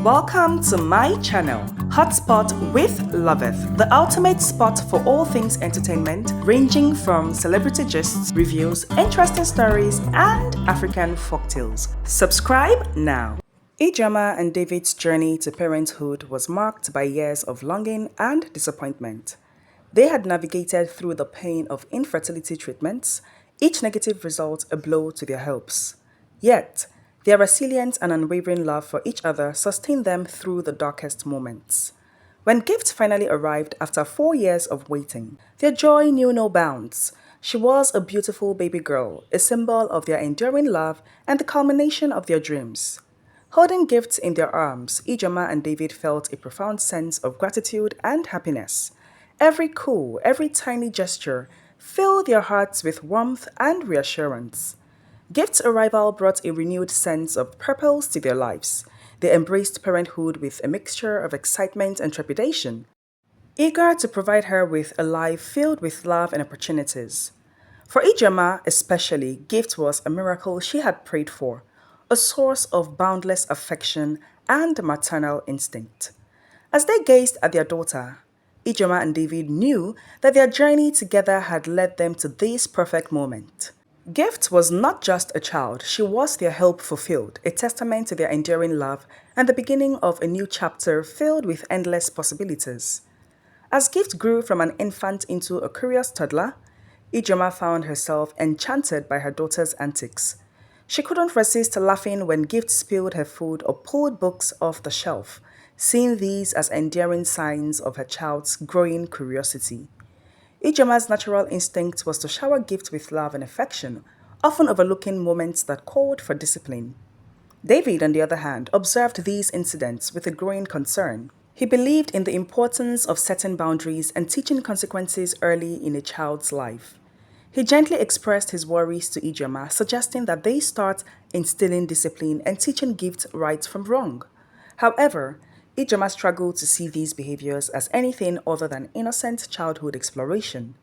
Welcome to my channel, Hotspot with Loveth, the ultimate spot for all things entertainment, ranging from celebrity gists, reviews, interesting stories, and African folktales. Subscribe now. Ijoma and David's journey to parenthood was marked by years of longing and disappointment. They had navigated through the pain of infertility treatments, each negative result a blow to their hopes. Yet, their resilience and unwavering love for each other sustained them through the darkest moments. When Gift finally arrived after 4 years of waiting, their joy knew no bounds. She was a beautiful baby girl, a symbol of their enduring love and the culmination of their dreams. Holding Gift in their arms, Ijoma and David felt a profound sense of gratitude and happiness. Every coo, every tiny gesture filled their hearts with warmth and reassurance. Gift's arrival brought a renewed sense of purpose to their lives. They embraced parenthood with a mixture of excitement and trepidation, eager to provide her with a life filled with love and opportunities. For Ijoma especially, Gift was a miracle she had prayed for, a source of boundless affection and maternal instinct. As they gazed at their daughter, Ijoma and David knew that their journey together had led them to this perfect moment. Gift was not just a child, she was their hope fulfilled, a testament to their enduring love and the beginning of a new chapter filled with endless possibilities. As Gift grew from an infant into a curious toddler, Ijoma found herself enchanted by her daughter's antics. She couldn't resist laughing when Gift spilled her food or pulled books off the shelf, seeing these as endearing signs of her child's growing curiosity. Ijoma's natural instinct was to shower Gift with love and affection, often overlooking moments that called for discipline. David, on the other hand, observed these incidents with a growing concern. He believed in the importance of setting boundaries and teaching consequences early in a child's life. He gently expressed his worries to Ijoma, suggesting that they start instilling discipline and teaching Gift right from wrong. However, Ijoma struggled to see these behaviors as anything other than innocent childhood exploration.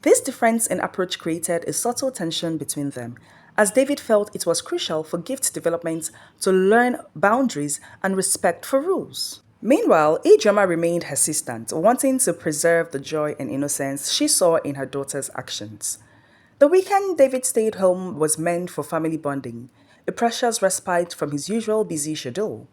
This difference in approach created a subtle tension between them, as David felt it was crucial for Gift's development to learn boundaries and respect for rules. Meanwhile, Ijoma remained hesitant, wanting to preserve the joy and innocence she saw in her daughter's actions. The weekend David stayed home was meant for family bonding, a precious respite from his usual busy schedule.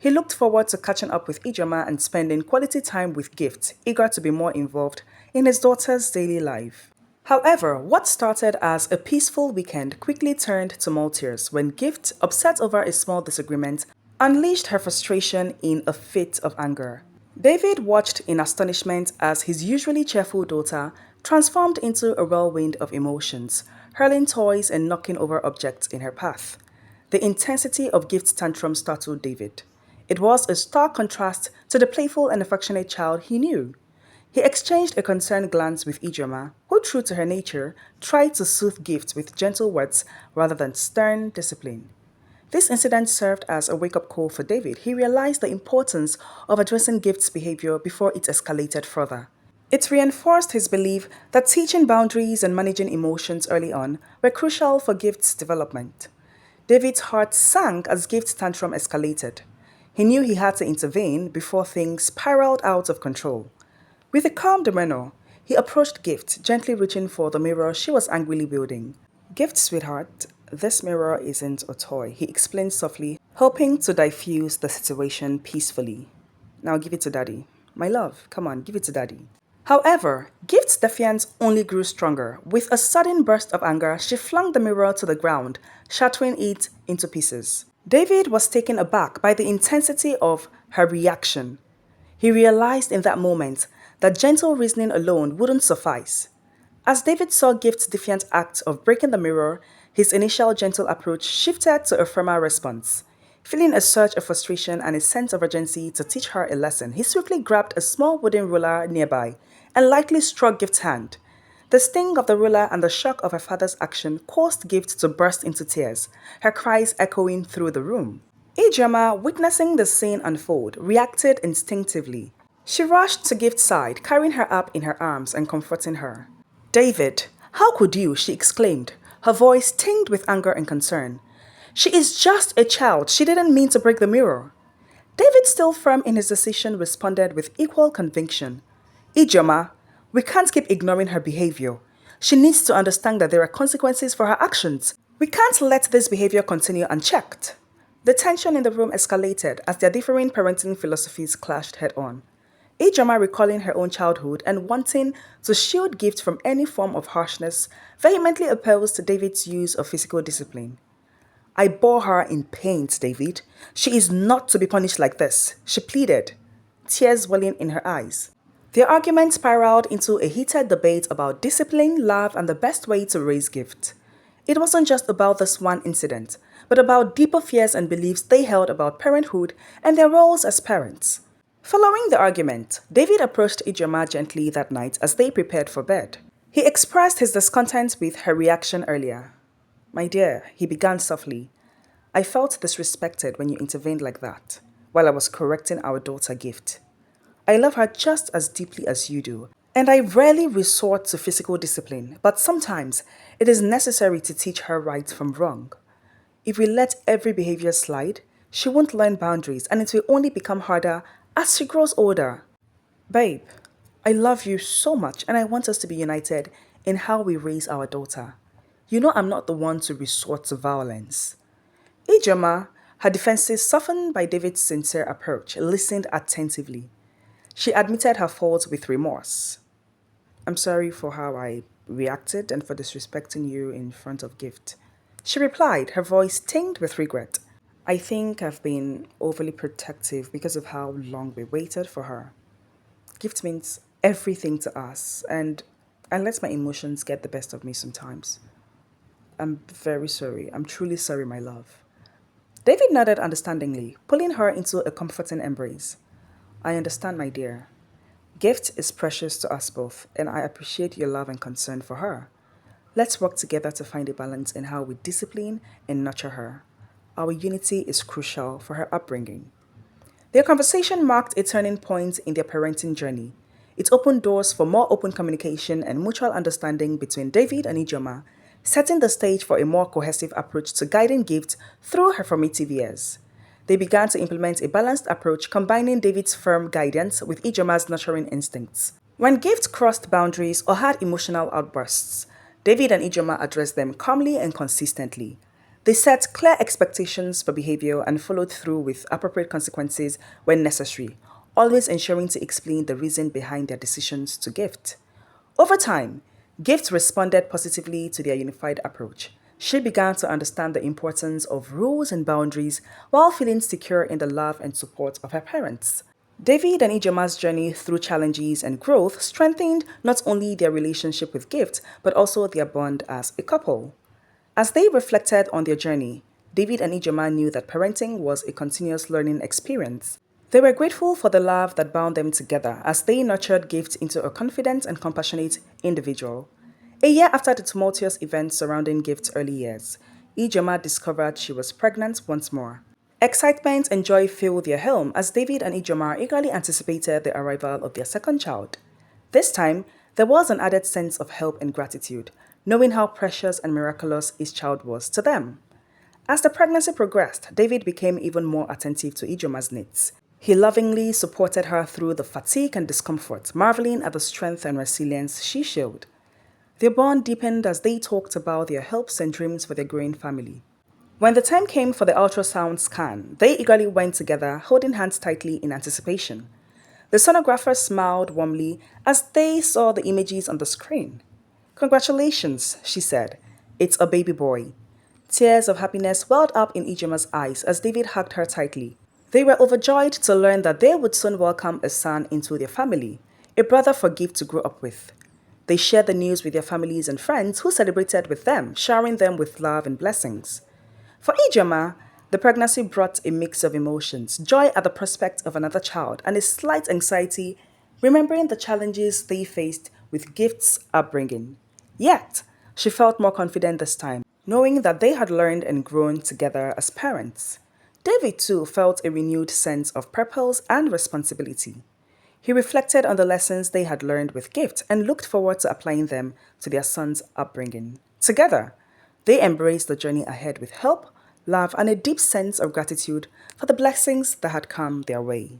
He looked forward to catching up with Ijoma and spending quality time with Gift, eager to be more involved in his daughter's daily life. However, what started as a peaceful weekend quickly turned tumultuous when Gift, upset over a small disagreement, unleashed her frustration in a fit of anger. David watched in astonishment as his usually cheerful daughter transformed into a whirlwind of emotions, hurling toys and knocking over objects in her path. The intensity of Gift's tantrum startled David. It was a stark contrast to the playful and affectionate child he knew. He exchanged a concerned glance with Ijoma, who, true to her nature, tried to soothe Gift with gentle words rather than stern discipline. This incident served as a wake-up call for David. He realized the importance of addressing Gift's behavior before it escalated further. It reinforced his belief that teaching boundaries and managing emotions early on were crucial for Gift's development. David's heart sank as Gift's tantrum escalated. He knew he had to intervene before things spiraled out of control. With a calm demeanor, he approached Gift, gently reaching for the mirror she was angrily wielding. "Gift, sweetheart, this mirror isn't a toy," he explained softly, hoping to diffuse the situation peacefully. "Now give it to Daddy. My love, come on, give it to Daddy." However, Gift's defiance only grew stronger. With a sudden burst of anger, she flung the mirror to the ground, shattering it into pieces. David was taken aback by the intensity of her reaction. He realized in that moment that gentle reasoning alone wouldn't suffice. As David saw Gift's defiant act of breaking the mirror, his initial gentle approach shifted to a firmer response. Feeling a surge of frustration and a sense of urgency to teach her a lesson, he swiftly grabbed a small wooden ruler nearby and lightly struck Gift's hand. The sting of the ruler and the shock of her father's action caused Gift to burst into tears, her cries echoing through the room. Ijoma, witnessing the scene unfold, reacted instinctively. She rushed to Gift's side, carrying her up in her arms and comforting her. "David, how could you?" she exclaimed, her voice tinged with anger and concern. "She is just a child. She didn't mean to break the mirror." David, still firm in his decision, responded with equal conviction. Ijoma, we can't keep ignoring her behavior. She needs to understand that there are consequences for her actions. We can't let this behavior continue unchecked. The tension in the room escalated as their differing parenting philosophies clashed head-on. Ijoma, recalling her own childhood and wanting to shield Gift from any form of harshness, vehemently opposed David's use of physical discipline. I bore her in pains, David. She is not to be punished like this, she pleaded, tears welling in her eyes. Their argument spiraled into a heated debate about discipline, love, and the best way to raise Gift. It wasn't just about this one incident, but about deeper fears and beliefs they held about parenthood and their roles as parents. Following the argument, David approached Ijoma gently that night as they prepared for bed. He expressed his discontent with her reaction earlier. My dear, he began softly, I felt disrespected when you intervened like that, while I was correcting our daughter Gift. I love her just as deeply as you do, and I rarely resort to physical discipline, but sometimes it is necessary to teach her right from wrong. If we let every behavior slide, she won't learn boundaries and it will only become harder as she grows older. Babe, I love you so much and I want us to be united in how we raise our daughter. You know I'm not the one to resort to violence. Ijoma, her defenses softened by David's sincere approach, listened attentively. She admitted her faults with remorse. I'm sorry for how I reacted and for disrespecting you in front of Gift. She replied, her voice tinged with regret. I think I've been overly protective because of how long we waited for her. Gift means everything to us, and I let my emotions get the best of me sometimes. I'm very sorry. I'm truly sorry, my love. David nodded understandingly, pulling her into a comforting embrace. I understand, my dear. Gift is precious to us both, and I appreciate your love and concern for her. Let's work together to find a balance in how we discipline and nurture her. Our unity is crucial for her upbringing. Their conversation marked a turning point in their parenting journey. It opened doors for more open communication and mutual understanding between David and Ijoma, setting the stage for a more cohesive approach to guiding Gift through her formative years. They began to implement a balanced approach combining David's firm guidance with Ijoma's nurturing instincts. When Gift crossed boundaries or had emotional outbursts, David and Ijoma addressed them calmly and consistently. They set clear expectations for behavior and followed through with appropriate consequences when necessary, always ensuring to explain the reason behind their decisions to Gift. Over time, Gift responded positively to their unified approach. She began to understand the importance of rules and boundaries while feeling secure in the love and support of her parents. David and Ijoma's journey through challenges and growth strengthened not only their relationship with Gift, but also their bond as a couple. As they reflected on their journey, David and Ijoma knew that parenting was a continuous learning experience. They were grateful for the love that bound them together as they nurtured Gift into a confident and compassionate individual. A year after the tumultuous events surrounding Gift's early years, Ijoma discovered she was pregnant once more. Excitement and joy filled their home as David and Ijoma eagerly anticipated the arrival of their second child. This time, there was an added sense of hope and gratitude, knowing how precious and miraculous each child was to them. As the pregnancy progressed, David became even more attentive to Ijoma's needs. He lovingly supported her through the fatigue and discomfort, marveling at the strength and resilience she showed. Their bond deepened as they talked about their hopes and dreams for their growing family. When the time came for the ultrasound scan, they eagerly went together, holding hands tightly in anticipation. The sonographer smiled warmly as they saw the images on the screen. Congratulations, she said. It's a baby boy. Tears of happiness welled up in Ijoma's eyes as David hugged her tightly. They were overjoyed to learn that they would soon welcome a son into their family, a brother for Gift to grow up with. They shared the news with their families and friends who celebrated with them, showering them with love and blessings. For Ijoma, the pregnancy brought a mix of emotions, joy at the prospect of another child and a slight anxiety, remembering the challenges they faced with Gift's upbringing. Yet, she felt more confident this time, knowing that they had learned and grown together as parents. David, too, felt a renewed sense of purpose and responsibility. He reflected on the lessons they had learned with Gift and looked forward to applying them to their son's upbringing. Together, they embraced the journey ahead with hope, love, and a deep sense of gratitude for the blessings that had come their way.